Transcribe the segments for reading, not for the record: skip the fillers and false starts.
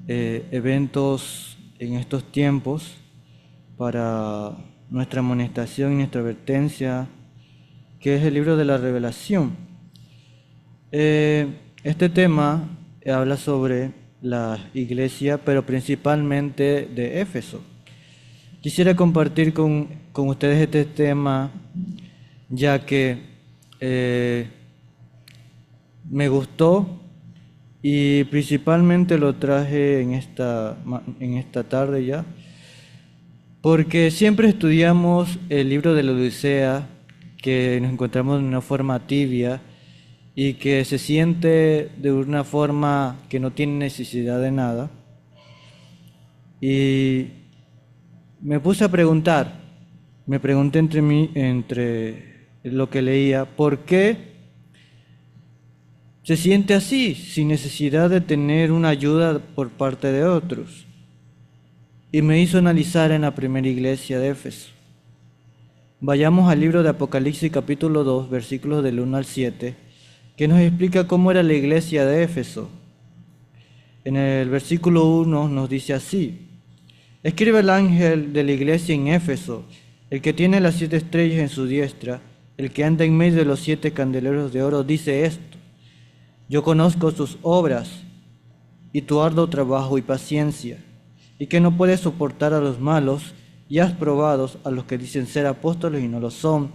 eventos en estos tiempos para nuestra amonestación y nuestra advertencia, que es el libro de la Revelación. Este tema habla sobre la iglesia, pero principalmente de Éfeso. Quisiera compartir con ustedes este tema, ya que me gustó y principalmente lo traje en esta tarde ya, porque siempre estudiamos el libro de la Odisea, que nos encontramos de una forma tibia y que se siente de una forma que no tiene necesidad de nada. Y me puse a preguntar, me pregunté entre lo que leía, ¿por qué se siente así, sin necesidad de tener una ayuda por parte de otros? Y me hizo analizar en la primera iglesia de Éfeso. Vayamos al libro de Apocalipsis capítulo 2, versículos del 1 al 7, que nos explica cómo era la iglesia de Éfeso. En el versículo 1 nos dice así: escribe el ángel de la iglesia en Éfeso, el que tiene las 7 estrellas en su diestra, el que anda en medio de los 7 candeleros de oro, dice esto: yo conozco tus obras y tu arduo trabajo y paciencia, y que no puedes soportar a los malos, y has probado a los que dicen ser apóstoles y no lo son,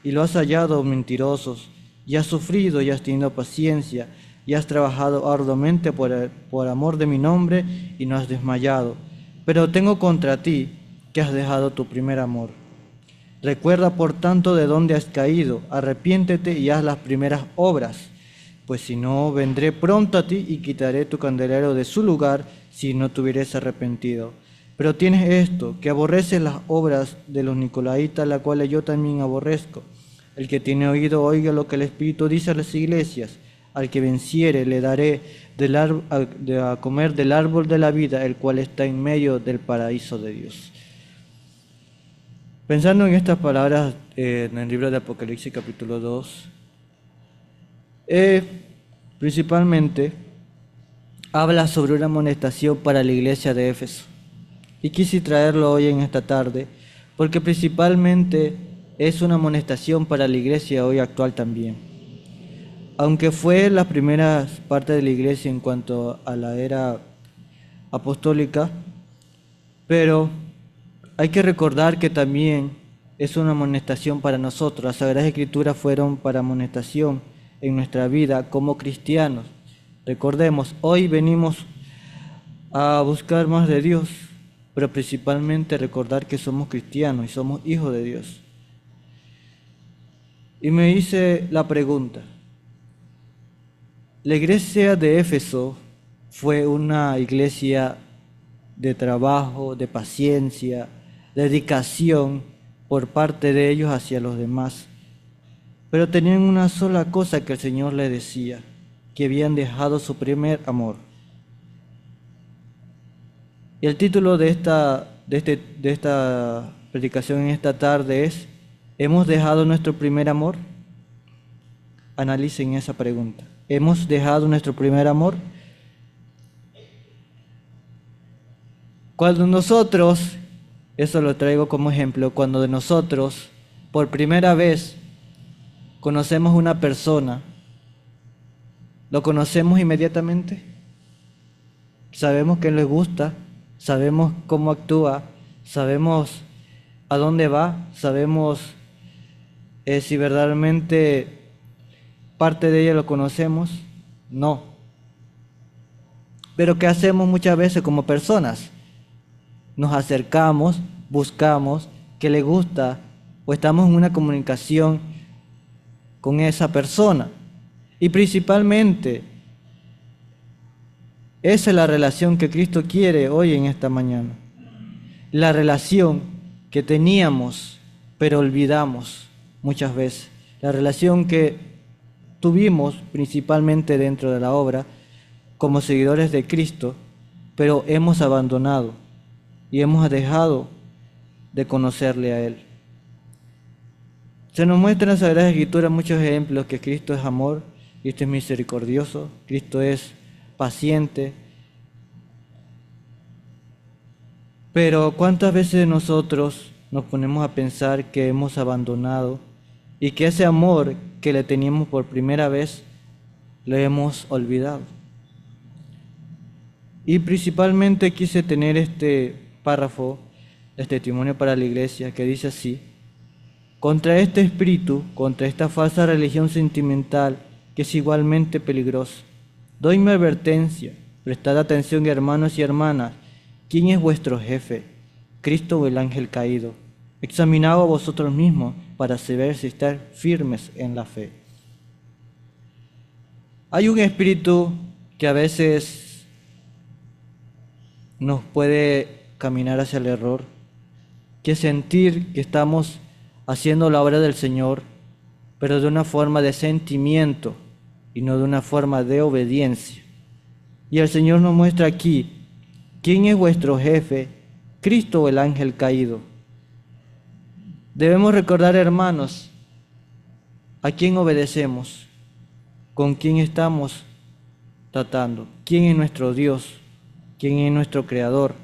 y lo has hallado mentirosos, y has sufrido y has tenido paciencia, y has trabajado arduamente por amor de mi nombre, y no has desmayado. Pero tengo contra ti que has dejado tu primer amor. Recuerda por tanto de dónde has caído, arrepiéntete y haz las primeras obras, pues si no, vendré pronto a ti y quitaré tu candelero de su lugar si no te hubieres arrepentido. Pero tienes esto, que aborreces las obras de los nicolaitas, las cuales yo también aborrezco. El que tiene oído, oiga lo que el Espíritu dice a las iglesias. Al que venciere le daré a comer del árbol de la vida, el cual está en medio del paraíso de Dios. Pensando en estas palabras en el libro de Apocalipsis capítulo 2, principalmente habla sobre una amonestación para la iglesia de Éfeso. Y quise traerlo hoy en esta tarde, porque principalmente es una amonestación para la iglesia hoy actual también. Aunque fue la primera parte de la iglesia en cuanto a la era apostólica, pero hay que recordar que también es una amonestación para nosotros. Las Sagradas Escrituras fueron para amonestación en nuestra vida como cristianos. Recordemos, hoy venimos a buscar más de Dios, pero principalmente recordar que somos cristianos y somos hijos de Dios. Y me hice la pregunta: la iglesia de Éfeso fue una iglesia de trabajo, de paciencia, dedicación por parte de ellos hacia los demás. Pero tenían una sola cosa que el Señor les decía: que habían dejado su primer amor. Y el título de esta predicación en esta tarde es: ¿hemos dejado nuestro primer amor? Analicen esa pregunta. ¿Hemos dejado nuestro primer amor? Cuando nosotros, eso lo traigo como ejemplo, cuando nosotros por primera vez conocemos una persona, ¿lo conocemos inmediatamente? Sabemos qué le gusta, sabemos cómo actúa, sabemos a dónde va, sabemos si verdaderamente parte de ella lo conocemos. No. Pero ¿qué hacemos muchas veces como personas? Nos acercamos, buscamos qué le gusta o estamos en una comunicación con esa persona. Y principalmente, esa es la relación que Cristo quiere hoy en esta mañana. La relación que teníamos, pero olvidamos muchas veces. La relación que tuvimos principalmente dentro de la obra como seguidores de Cristo, pero hemos abandonado y hemos dejado de conocerle a Él. Se nos muestra en las Sagradas Escrituras muchos ejemplos que Cristo es amor, Cristo es misericordioso, Cristo es paciente, Pero ¿cuántas veces nosotros nos ponemos a pensar que hemos abandonado y que ese amor que le teníamos por primera vez lo hemos olvidado? Y principalmente quise tener este párrafo, este testimonio para la iglesia, que dice así: contra este espíritu, contra esta falsa religión sentimental, que es igualmente peligrosa, doy mi advertencia. Prestad atención, hermanos y hermanas. ¿Quién es vuestro jefe? ¿Cristo o el ángel caído? Examinaos a vosotros mismos para saber si estáis firmes en la fe. Hay un espíritu que a veces nos puede caminar hacia el error, que es sentir que estamos haciendo la obra del Señor, pero de una forma de sentimiento y no de una forma de obediencia. Y el Señor nos muestra aquí: ¿quién es vuestro jefe? ¿Cristo o el ángel caído? Debemos recordar, hermanos, a quién obedecemos, con quién estamos tratando, quién es nuestro Dios, quién es nuestro Creador,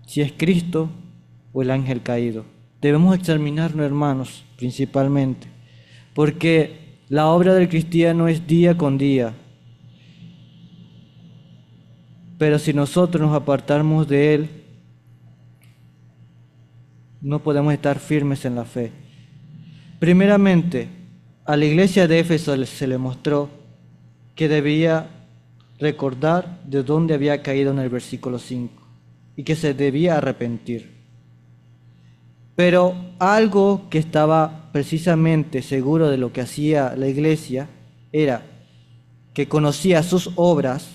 si es Cristo o el ángel caído. Debemos examinarnos, hermanos, principalmente, porque la obra del cristiano es día con día. Pero si nosotros nos apartamos de Él, no podemos estar firmes en la fe. Primeramente, a la iglesia de Éfeso se le mostró que debía recordar de dónde había caído en el versículo 5 y que se debía arrepentir. Pero algo que estaba precisamente seguro de lo que hacía la iglesia era que conocía sus obras,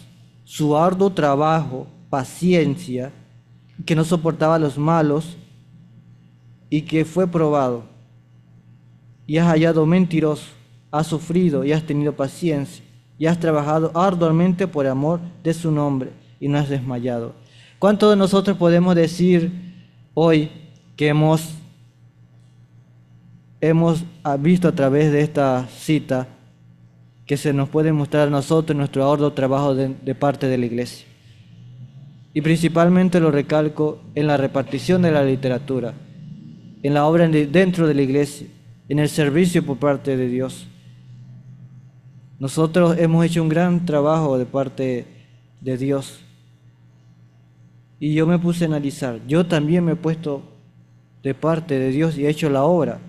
su arduo trabajo, paciencia, que no soportaba a los malos y que fue probado. Y has hallado mentiroso, has sufrido y has tenido paciencia y has trabajado arduamente por amor de su nombre y no has desmayado. ¿Cuántos de nosotros podemos decir hoy que hemos visto a través de esta cita que se nos puede mostrar a nosotros nuestro arduo trabajo de parte de la iglesia? Y principalmente lo recalco en la repartición de la literatura, en la obra dentro de la iglesia, en el servicio por parte de Dios. Nosotros hemos hecho un gran trabajo de parte de Dios. Y yo me puse a analizar, yo también me he puesto de parte de Dios y he hecho la obra.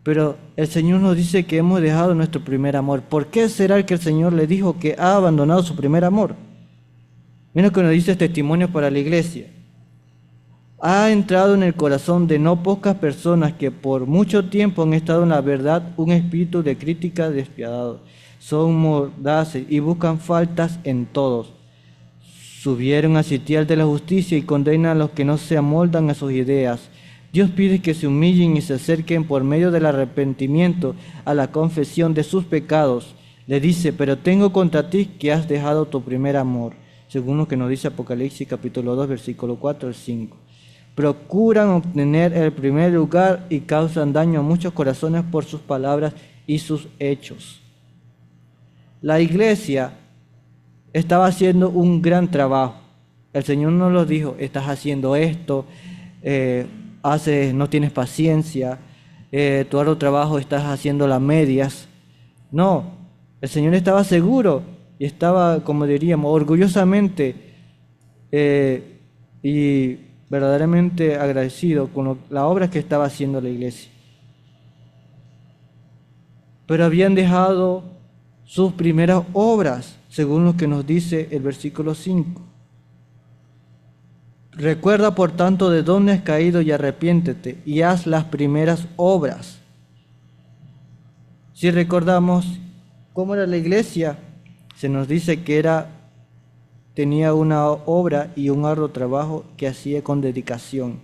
Pero el Señor nos dice que hemos dejado nuestro primer amor. ¿Por qué será que el Señor le dijo que ha abandonado su primer amor? Mira lo que nos dice este testimonio para la iglesia. Ha entrado en el corazón de no pocas personas que por mucho tiempo han estado en la verdad un espíritu de crítica despiadado. Son mordaces y buscan faltas en todos. Subieron a sitial de la justicia y condenan a los que no se amoldan a sus ideas. Dios pide que se humillen y se acerquen por medio del arrepentimiento a la confesión de sus pecados. Le dice: pero tengo contra ti que has dejado tu primer amor, según lo que nos dice Apocalipsis capítulo 2, versículo 4 al 5. Procuran obtener el primer lugar y causan daño a muchos corazones por sus palabras y sus hechos. La iglesia estaba haciendo un gran trabajo. El Señor nos lo dijo: estás haciendo esto, no tienes paciencia, tu arduo trabajo estás haciendo las medias. No, el Señor estaba seguro y estaba, como diríamos, orgullosamente y verdaderamente agradecido con la obra que estaba haciendo la iglesia. Pero habían dejado sus primeras obras, según lo que nos dice el versículo 5. Recuerda, por tanto, de dónde has caído y arrepiéntete y haz las primeras obras. Si recordamos cómo era la iglesia, se nos dice que tenía una obra y un arduo trabajo que hacía con dedicación.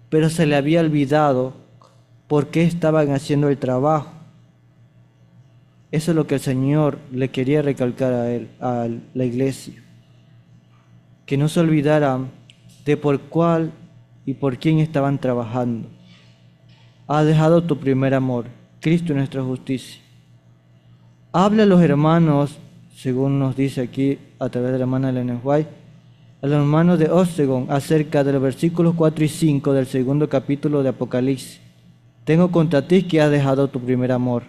Pero se le había olvidado por qué estaban haciendo el trabajo. Eso es lo que el Señor le quería recalcar a la iglesia. Que no se olvidaran de por cuál y por quién estaban trabajando. Has dejado tu primer amor, Cristo es nuestra justicia. Habla a los hermanos, según nos dice aquí a través de la hermana Elena White, a los hermanos de Osegon acerca de los versículos 4 y 5 del segundo capítulo de Apocalipsis. Tengo contra ti que has dejado tu primer amor.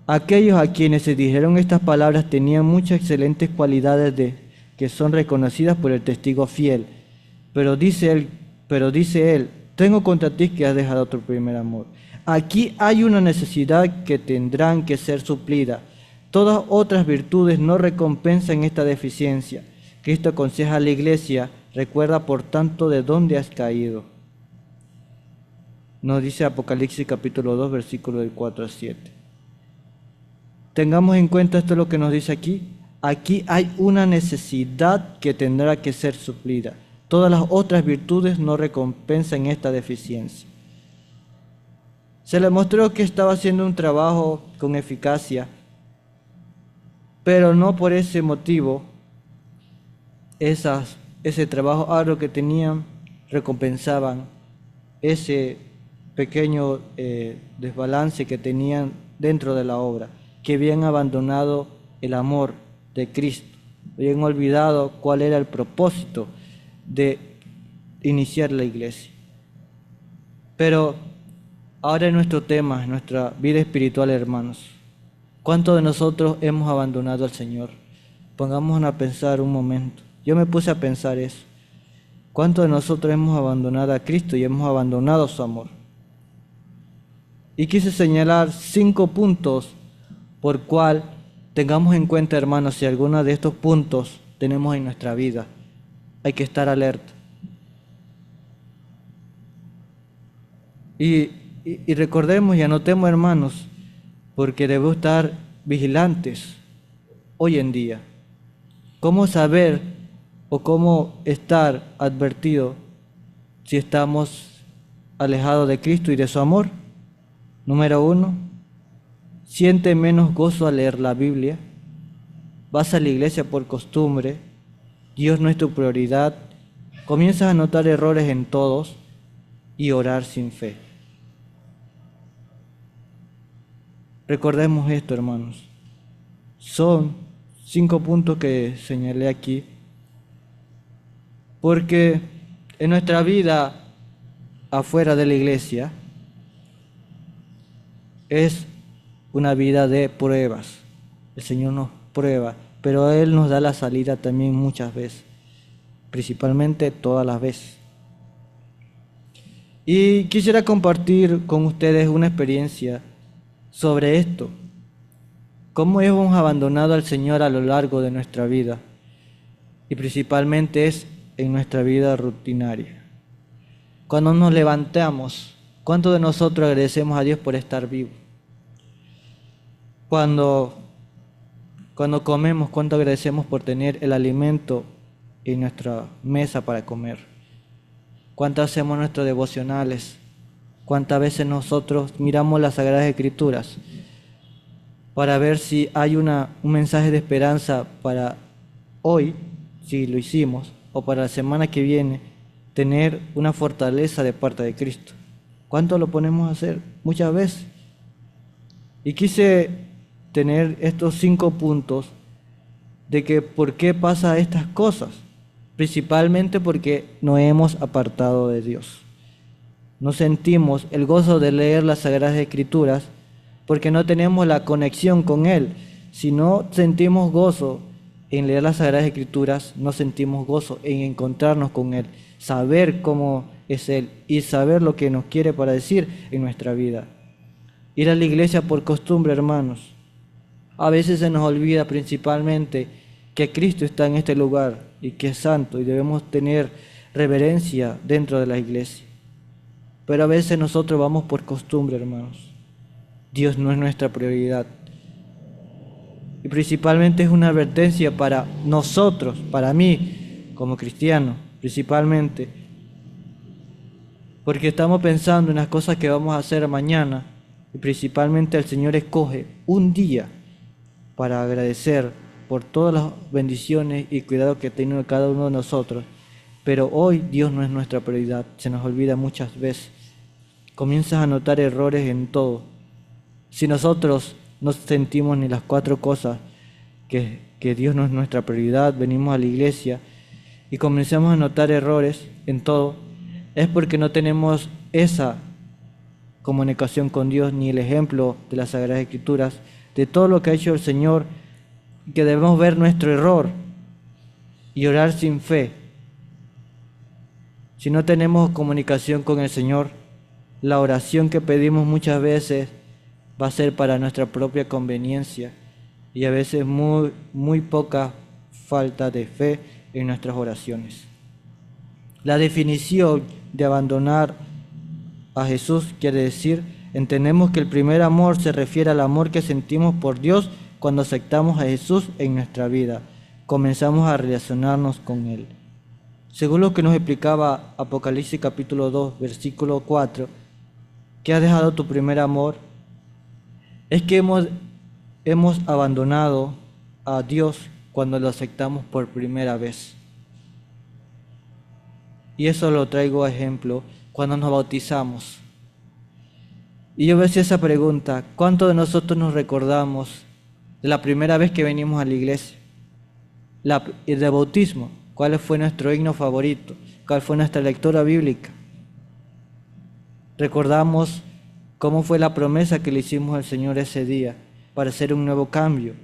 Aquellos a quienes se dijeron estas palabras tenían muchas excelentes cualidades que son reconocidas por el testigo fiel. Pero dice él, tengo contra ti que has dejado tu primer amor. Aquí hay una necesidad que tendrán que ser suplida. Todas otras virtudes no recompensan esta deficiencia. Cristo aconseja a la iglesia, recuerda por tanto de dónde has caído. Nos dice Apocalipsis capítulo 2, versículos del 4 al 7. Tengamos en cuenta esto es lo que nos dice aquí. Aquí hay una necesidad que tendrá que ser suplida. Todas las otras virtudes no recompensan esta deficiencia. Se le mostró que estaba haciendo un trabajo con eficacia, pero no por ese motivo ese trabajo arduo que tenían recompensaban ese pequeño desbalance que tenían dentro de la obra, que habían abandonado el amor de Cristo, habían olvidado cuál era el propósito de iniciar la iglesia. Pero ahora en nuestro tema, en nuestra vida espiritual, hermanos, ¿cuántos de nosotros hemos abandonado al Señor? Pongámonos a pensar un momento. Yo me puse a pensar eso. ¿Cuántos de nosotros hemos abandonado a Cristo y hemos abandonado su amor? Y quise señalar 5 puntos por cual tengamos en cuenta, hermanos, si alguno de estos puntos tenemos en nuestra vida. Hay que estar alerta. Y recordemos y anotemos, hermanos, porque debemos estar vigilantes hoy en día. ¿Cómo saber o cómo estar advertido si estamos alejados de Cristo y de su amor? Número 1, siente menos gozo al leer la Biblia. Vas a la iglesia por costumbre. Dios no es tu prioridad. Comienzas a notar errores en todos y orar sin fe. Recordemos esto, hermanos. Son 5 puntos que señalé aquí, porque en nuestra vida afuera de la iglesia es una vida de pruebas. El Señor nos prueba, pero Él nos da la salida también muchas veces, principalmente todas las veces. Y quisiera compartir con ustedes una experiencia sobre esto. Cómo hemos abandonado al Señor a lo largo de nuestra vida, y principalmente es en nuestra vida rutinaria. Cuando nos levantamos, ¿cuántos de nosotros agradecemos a Dios por estar vivos? Cuando comemos, ¿cuánto agradecemos por tener el alimento en nuestra mesa para comer? ¿Cuánto hacemos nuestros devocionales? ¿Cuántas veces nosotros miramos las Sagradas Escrituras para ver si hay un mensaje de esperanza para hoy, si lo hicimos, o para la semana que viene, tener una fortaleza de parte de Cristo? ¿Cuánto lo ponemos a hacer? Muchas veces. Y quise tener estos 5 puntos de que por qué pasa estas cosas, principalmente porque nos hemos apartado de Dios. No sentimos el gozo de leer las Sagradas Escrituras porque no tenemos la conexión con Él. Si no sentimos gozo en leer las Sagradas Escrituras, no sentimos gozo en encontrarnos con Él, saber cómo es Él y saber lo que nos quiere para decir en nuestra vida. Ir a la iglesia por costumbre, hermanos. A veces se nos olvida principalmente que Cristo está en este lugar y que es santo y debemos tener reverencia dentro de la iglesia. Pero a veces nosotros vamos por costumbre, hermanos. Dios no es nuestra prioridad. Y principalmente es una advertencia para nosotros, para mí, como cristiano, principalmente. Porque estamos pensando en las cosas que vamos a hacer mañana. Y principalmente el Señor escoge un día para agradecer por todas las bendiciones y cuidado que tiene cada uno de nosotros. Pero hoy Dios no es nuestra prioridad, se nos olvida muchas veces. Comienzas a notar errores en todo. Si nosotros no sentimos ni las 4 cosas, que Dios no es nuestra prioridad, venimos a la iglesia y comenzamos a notar errores en todo, es porque no tenemos esa comunicación con Dios ni el ejemplo de las Sagradas Escrituras, de todo lo que ha hecho el Señor, que debemos ver nuestro error y orar sin fe. Si no tenemos comunicación con el Señor, la oración que pedimos muchas veces va a ser para nuestra propia conveniencia y a veces muy poca falta de fe en nuestras oraciones. La definición de abandonar a Jesús quiere decir, entendemos que el primer amor se refiere al amor que sentimos por Dios cuando aceptamos a Jesús en nuestra vida, comenzamos a relacionarnos con Él. Según lo que nos explicaba Apocalipsis capítulo 2, versículo 4, que has dejado tu primer amor, es que hemos abandonado a Dios cuando lo aceptamos por primera vez. Y eso lo traigo a ejemplo cuando nos bautizamos. Y yo me hacía esa pregunta, ¿cuántos de nosotros nos recordamos de la primera vez que venimos a la iglesia? El de bautismo, ¿cuál fue nuestro himno favorito? ¿Cuál fue nuestra lectura bíblica? Recordamos cómo fue la promesa que le hicimos al Señor ese día para hacer un nuevo cambio.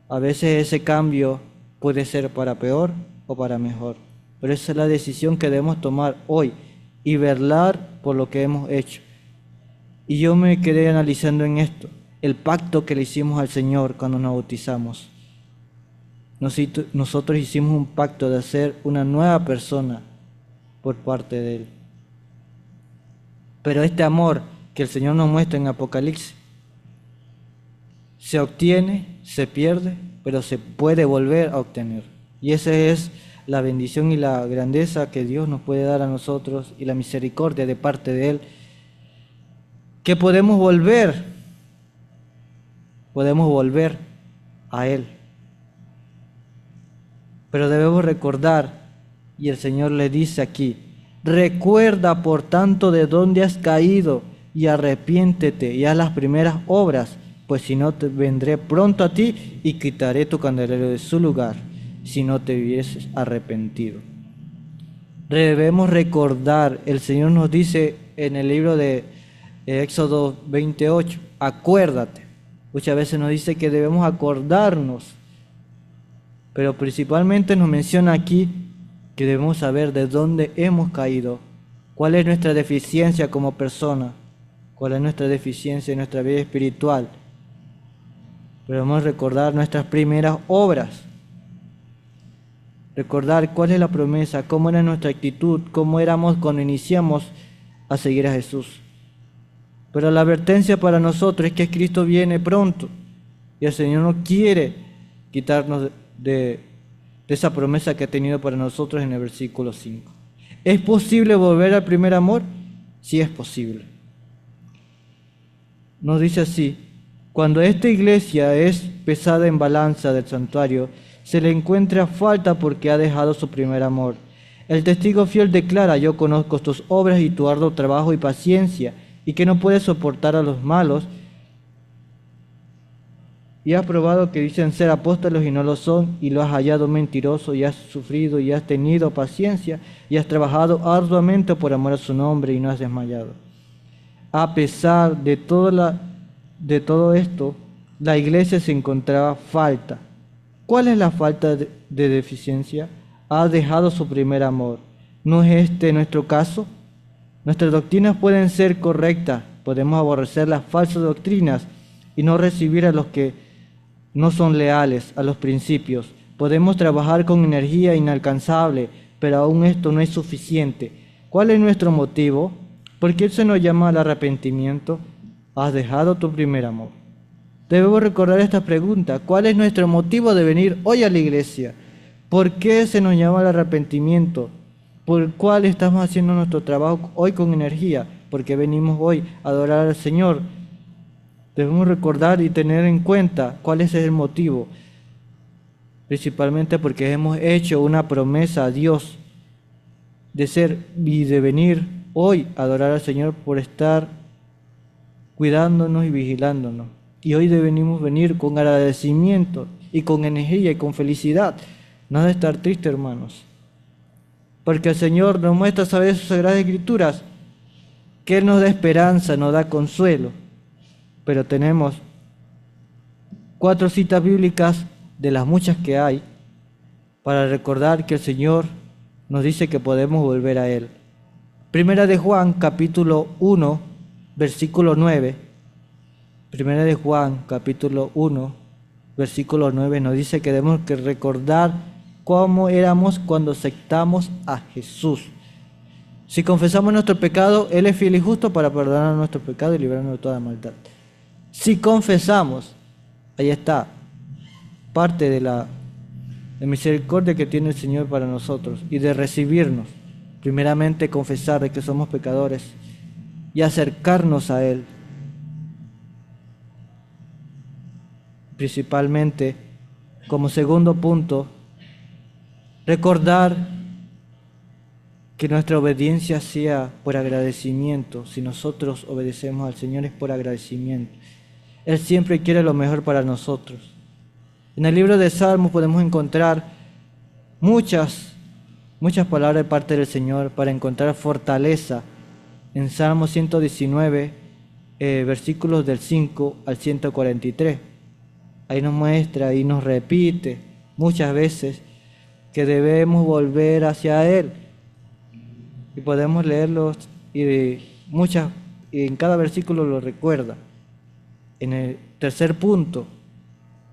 A veces ese cambio puede ser para peor o para mejor, pero esa es la decisión que debemos tomar hoy y velar por lo que hemos hecho. Y yo me quedé analizando en esto, el pacto que le hicimos al Señor cuando nos bautizamos. Nosotros hicimos un pacto de ser una nueva persona por parte de Él. Pero este amor que el Señor nos muestra en Apocalipsis se obtiene, se pierde, pero se puede volver a obtener. Y esa es la bendición y la grandeza que Dios nos puede dar a nosotros y la misericordia de parte de Él, que podemos volver a Él. Pero debemos recordar, y el Señor le dice aquí, recuerda por tanto de dónde has caído y arrepiéntete y haz las primeras obras, pues si no vendré pronto a ti y quitaré tu candelero de su lugar, si no te hubieses arrepentido. Debemos recordar, el Señor nos dice en el libro de Éxodo 28, acuérdate. Muchas veces nos dice que debemos acordarnos, pero principalmente nos menciona aquí que debemos saber de dónde hemos caído, cuál es nuestra deficiencia como persona, cuál es nuestra deficiencia en nuestra vida espiritual. Pero debemos recordar nuestras primeras obras, recordar cuál es la promesa, cómo era nuestra actitud, cómo éramos cuando iniciamos a seguir a Jesús. Pero la advertencia para nosotros es que Cristo viene pronto y el Señor no quiere quitarnos de esa promesa que ha tenido para nosotros en el versículo 5. ¿Es posible volver al primer amor? Sí, es posible. Nos dice así, cuando esta iglesia es pesada en balanza del santuario, se le encuentra falta porque ha dejado su primer amor. El testigo fiel declara, yo conozco tus obras y tu arduo trabajo y paciencia, y que no puedes soportar a los malos, y has probado que dicen ser apóstolos y no lo son, y lo has hallado mentiroso, y has sufrido y has tenido paciencia, y has trabajado arduamente por amor a su nombre y no has desmayado. A pesar de todo esto, la iglesia se encontraba falta. ¿Cuál es la falta de deficiencia? Ha dejado su primer amor. ¿No es este nuestro caso? Nuestras doctrinas pueden ser correctas, podemos aborrecer las falsas doctrinas y no recibir a los que no son leales a los principios. Podemos trabajar con energía inalcanzable, pero aún esto no es suficiente. ¿Cuál es nuestro motivo? ¿Por qué se nos llama al arrepentimiento? Has dejado tu primer amor. Debemos recordar esta pregunta. ¿Cuál es nuestro motivo de venir hoy a la iglesia? ¿Por qué se nos llama al arrepentimiento? ¿Por cuál estamos haciendo nuestro trabajo hoy con energía? Porque venimos hoy a adorar al Señor. Debemos recordar y tener en cuenta cuál es el motivo. Principalmente porque hemos hecho una promesa a Dios de ser y de venir hoy a adorar al Señor por estar cuidándonos y vigilándonos. Y hoy debemos venir con agradecimiento y con energía y con felicidad. No de estar triste, hermanos, porque el Señor nos muestra a través de sus Sagradas Escrituras que Él nos da esperanza, nos da consuelo. Pero tenemos 4 citas bíblicas de las muchas que hay para recordar que el Señor nos dice que podemos volver a Él. Primera de Juan, capítulo 1, versículo 9. Primera de Juan, capítulo 1, versículo 9 nos dice que debemos que recordar cómo éramos cuando aceptamos a Jesús. Si confesamos nuestro pecado, Él es fiel y justo para perdonar nuestro pecado y librarnos de toda maldad. Si confesamos, ahí está, parte de la misericordia que tiene el Señor para nosotros y de recibirnos. Primeramente, confesar de que somos pecadores y acercarnos a Él. Principalmente, como segundo punto, recordar que nuestra obediencia sea por agradecimiento. Si nosotros obedecemos al Señor es por agradecimiento. Él siempre quiere lo mejor para nosotros. En el libro de Salmos podemos encontrar muchas palabras de parte del Señor para encontrar fortaleza. En Salmo 119, versículos del 5 al 143. Ahí nos muestra y nos repite muchas veces que debemos volver hacia Él. Y podemos leerlos y en cada versículo lo recuerda. En el tercer punto,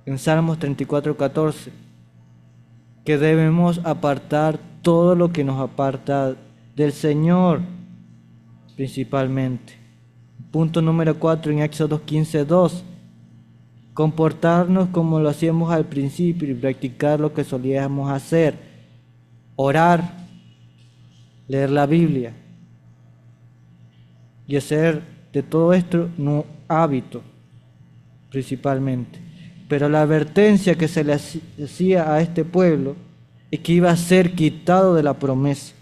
en Salmos 34:14, que debemos apartar todo lo que nos aparta del Señor, principalmente. Punto número 4, en Éxodo 15:2, comportarnos como lo hacíamos al principio y practicar lo que solíamos hacer, orar, leer la Biblia y hacer de todo esto un hábito principalmente. Pero la advertencia que se le hacía a este pueblo es que iba a ser quitado de la promesa.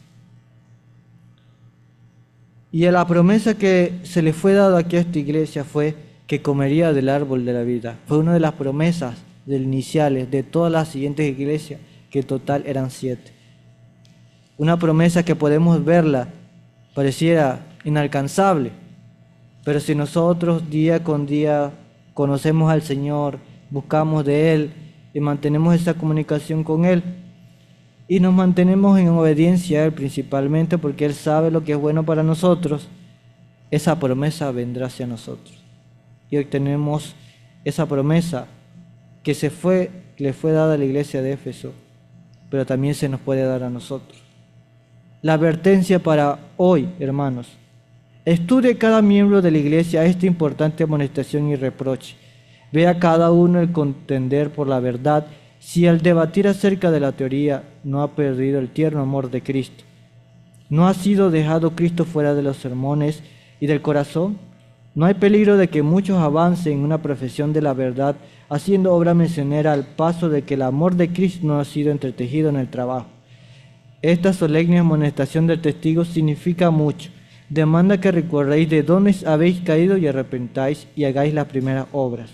Y la promesa que se le fue dada aquí a esta iglesia fue que comería del árbol de la vida. Fue una de las promesas iniciales de todas las siguientes iglesias, que en total eran 7. Una promesa que podemos verla, pareciera inalcanzable, pero si nosotros día con día conocemos al Señor, buscamos de Él y mantenemos esa comunicación con Él y nos mantenemos en obediencia a Él principalmente porque Él sabe lo que es bueno para nosotros, esa promesa vendrá hacia nosotros. Y hoy tenemos esa promesa que le fue dada a la iglesia de Éfeso, pero también se nos puede dar a nosotros. La advertencia para hoy, hermanos: estudie cada miembro de la iglesia esta importante amonestación y reproche. Vea cada uno el contender por la verdad, si al debatir acerca de la teoría no ha perdido el tierno amor de Cristo. ¿No ha sido dejado Cristo fuera de los sermones y del corazón? No hay peligro de que muchos avancen en una profesión de la verdad, haciendo obra misionera al paso de que el amor de Cristo no ha sido entretejido en el trabajo. Esta solemne amonestación del testigo significa mucho. Demanda que recordéis de dónde habéis caído y arrepentáis y hagáis las primeras obras.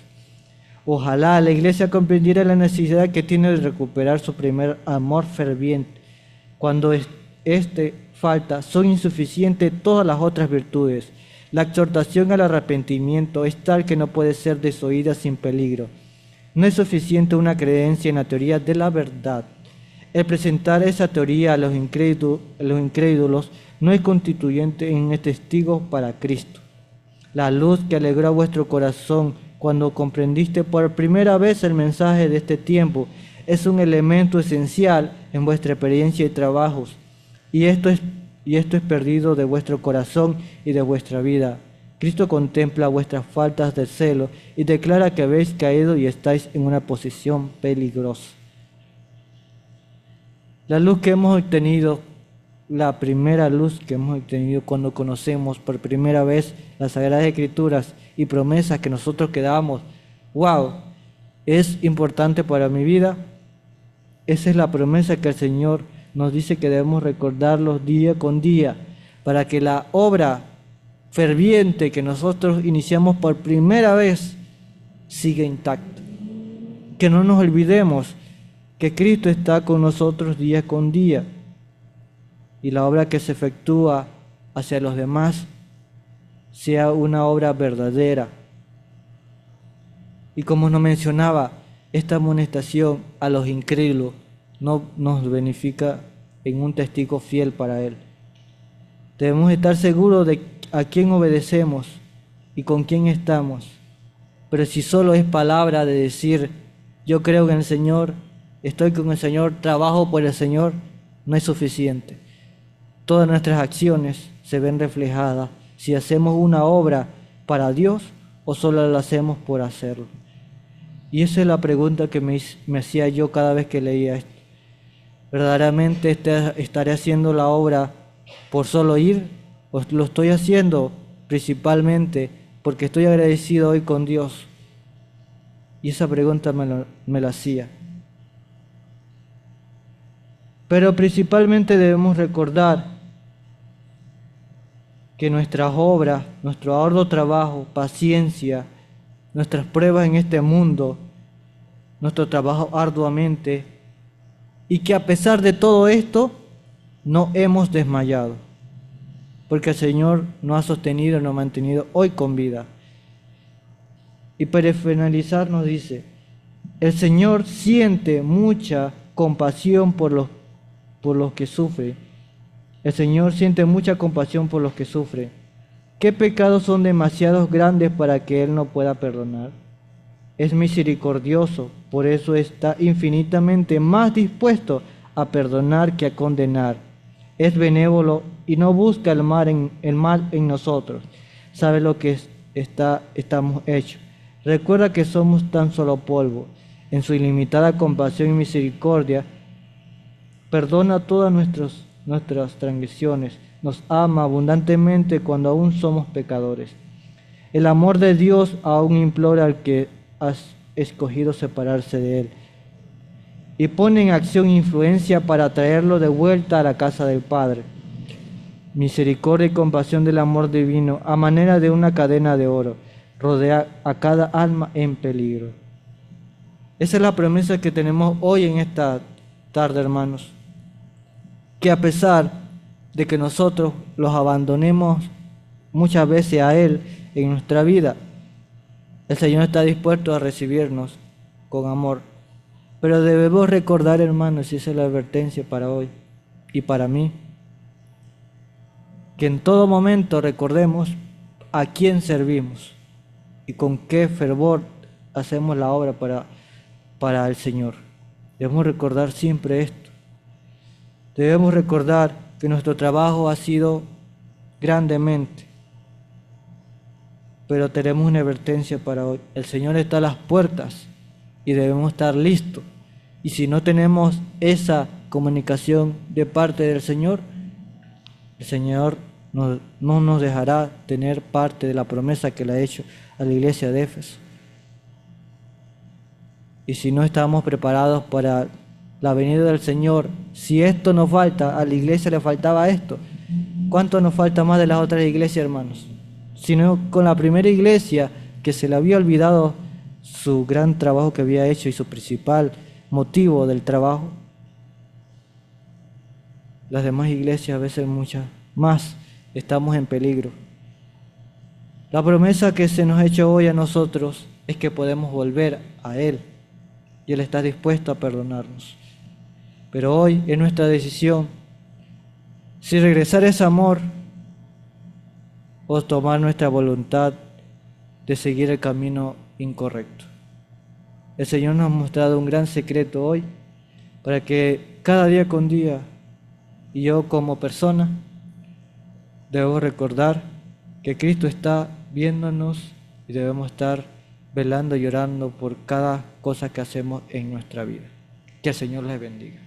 Ojalá la iglesia comprendiera la necesidad que tiene de recuperar su primer amor ferviente. Cuando este falta, son insuficientes todas las otras virtudes. La exhortación al arrepentimiento es tal que no puede ser desoída sin peligro. No es suficiente una creencia en la teoría de la verdad. El presentar esa teoría a los incrédulos no es constituyente en testigos para Cristo. La luz que alegró vuestro corazón cuando comprendiste por primera vez el mensaje de este tiempo es un elemento esencial en vuestra experiencia y trabajos, y esto es perdido de vuestro corazón y de vuestra vida. Cristo contempla vuestras faltas de celo y declara que habéis caído y estáis en una posición peligrosa. La luz que hemos obtenido, la primera luz que hemos obtenido cuando conocemos por primera vez las Sagradas Escrituras y promesas que nosotros quedamos, ¡wow!, es importante para mi vida. Esa es la promesa que el Señor nos dice que debemos recordarlos día con día para que la obra ferviente que nosotros iniciamos por primera vez siga intacta. Que no nos olvidemos que Cristo está con nosotros día con día y la obra que se efectúa hacia los demás sea una obra verdadera. Y como nos mencionaba, esta amonestación a los incrédulos no nos beneficia en un testigo fiel para Él. Debemos estar seguros de a quién obedecemos y con quién estamos. Pero si solo es palabra de decir, yo creo en el Señor, estoy con el Señor, trabajo por el Señor, no es suficiente. Todas nuestras acciones se ven reflejadas si hacemos una obra para Dios o solo la hacemos por hacerlo. Y esa es la pregunta que me hacía yo cada vez que leía esto. ¿Verdaderamente estaré haciendo la obra por solo ir? ¿O lo estoy haciendo principalmente porque estoy agradecido hoy con Dios? Y esa pregunta me la hacía. Pero principalmente debemos recordar que nuestras obras, nuestro arduo trabajo, paciencia, nuestras pruebas en este mundo, nuestro trabajo arduamente, y que a pesar de todo esto, no hemos desmayado, porque el Señor nos ha sostenido y nos ha mantenido hoy con vida. Y para finalizar nos dice, el Señor siente mucha compasión por los que sufren. El Señor siente mucha compasión por los que sufren. ¿Qué pecados son demasiado grandes para que Él no pueda perdonar? Es misericordioso, por eso está infinitamente más dispuesto a perdonar que a condenar. Es benévolo y no busca el mal en nosotros. Sabe lo que estamos hechos. Recuerda que somos tan solo polvo. En su ilimitada compasión y misericordia, perdona todas nuestras transgresiones. Nos ama abundantemente cuando aún somos pecadores. El amor de Dios aún implora al que has escogido separarse de Él y pone en acción influencia para traerlo de vuelta a la casa del Padre. Misericordia y compasión del amor divino, a manera de una cadena de oro, rodea a cada alma en peligro. Esa es la promesa que tenemos hoy en esta tarde, hermanos, que a pesar de que nosotros los abandonemos muchas veces a Él en nuestra vida, el Señor está dispuesto a recibirnos con amor. Pero debemos recordar, hermanos, y esa es la advertencia para hoy y para mí, que en todo momento recordemos a quién servimos y con qué fervor hacemos la obra para el Señor. Debemos recordar siempre esto. Debemos recordar que nuestro trabajo ha sido grandemente, pero tenemos una advertencia para hoy. El Señor está a las puertas y debemos estar listos. Y si no tenemos esa comunicación de parte del Señor, el Señor no nos dejará tener parte de la promesa que le ha hecho a la iglesia de Éfeso. Y si no estamos preparados para la venida del Señor, si esto nos falta, a la iglesia le faltaba esto, ¿cuánto nos falta más de las otras iglesias, hermanos? Sino con la primera iglesia que se le había olvidado su gran trabajo que había hecho y su principal motivo del trabajo. Las demás iglesias, a veces muchas más, estamos en peligro. La promesa que se nos ha hecho hoy a nosotros es que podemos volver a Él y Él está dispuesto a perdonarnos. Pero hoy es nuestra decisión si regresar ese amor o tomar nuestra voluntad de seguir el camino incorrecto. El Señor nos ha mostrado un gran secreto hoy para que cada día con día y yo como persona debo recordar que Cristo está viéndonos y debemos estar velando y llorando por cada cosa que hacemos en nuestra vida. Que el Señor les bendiga.